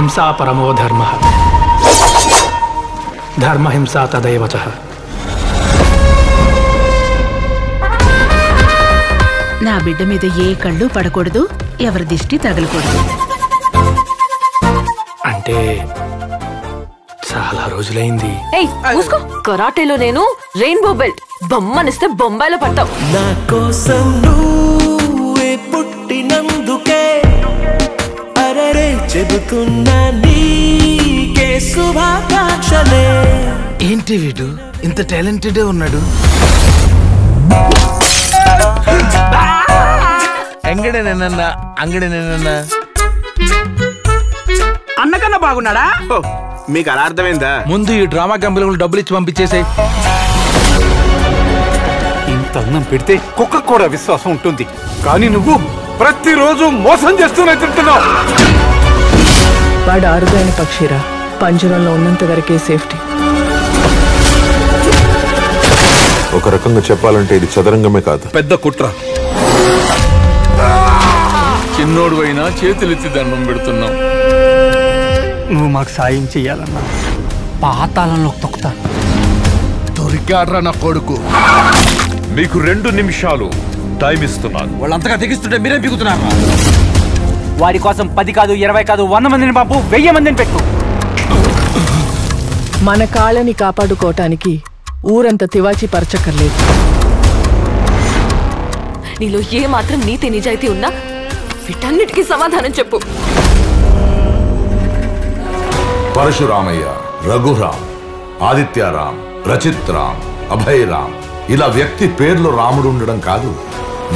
అహింసా పరమో ధర్మ, ధర్మహింసా తదైవ చ. నా బిడ్డ మీద ఏ కళ్ళు పడకూడదు, ఎవరి దిష్టి తగలకూడదు. అంటే చాలా రోజులైంది. కరాటేలో నేను రెయిన్బో బెల్ట్, బొమ్మనిస్తే బొంబాయిలో పడతావు. నా కోసం నువ్వే పుట్టినందుకే అరరే చెబుతున్నా నీకే శుభాకాంక్షలే. ఏంటి వీడు ఇంత టాలెంటెడ్ ఉన్నాడు? అంగడేనన్నా అంగడేనన్నా అన్నకన్నా బాగున్నాడా? మీకు అలా అర్థమైందా? ముందు ఈ డ్రామా కంపెనీలు డబ్బులు ఇచ్చి పంపించేసే. ఇంత అన్నం పెడితే కుక్క కూడా విశ్వాసం ఉంటుంది, కానీ నువ్వు ప్రతిరోజు మోసం చేస్తూనే తింటున్నావు. వాడు అరుదైన పక్షిరా, పంజరంలో ఉన్నంత వరకే సేఫ్టీ. ఒక రకంగా చెప్పాలంటే ఇది చదరంగమే కాదు, పెద్ద కుట్ర. చిన్నోడు అయినా చేతులెత్తి దండం పెడుతున్నావు. నువ్వు మాకు సాయం చెయ్యాలన్నా పాతాళంలో తొక్కుతా. దొరికాడ్రా నా కొడుకు. మీకు 2 నిమిషాలు టైం ఇస్తున్నాను. వాళ్ళంతగా తెగిస్తుంటే మీరేం పీకుతున్నారు? వాడి కోసం 10 కాదు 20 కాదు 100 మందిని పంపు, 1000 మందిని పెట్టు. మన కాళ్ళని కాపాడుకోవటానికి ఊరంతా తివాచి పరచక్కర్లేదు. నీలో ఏ మాత్రం నీతి నిజాయితీ ఉన్నా వీటన్నిటికీ సమాధానం చెప్పు. పరశురామయ్య, రఘురామ్, ఆదిత్యరామ్, రచిత్రామ్, అభయరామ్, ఇలా వ్యక్తి పేర్లో రాముడు ఉండడం కాదు,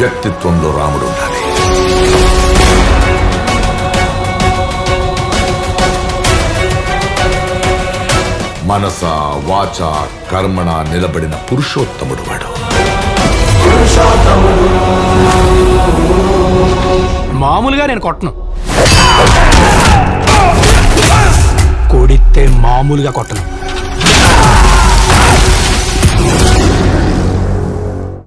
వ్యక్తిత్వంలో రాముడు ఉండాలి. మనస వాచ కర్మణ నిలబడిన పురుషోత్తముడు వాడు. మామూలుగా నేను కొట్టను, కొడితే మామూలుగా కొట్టను.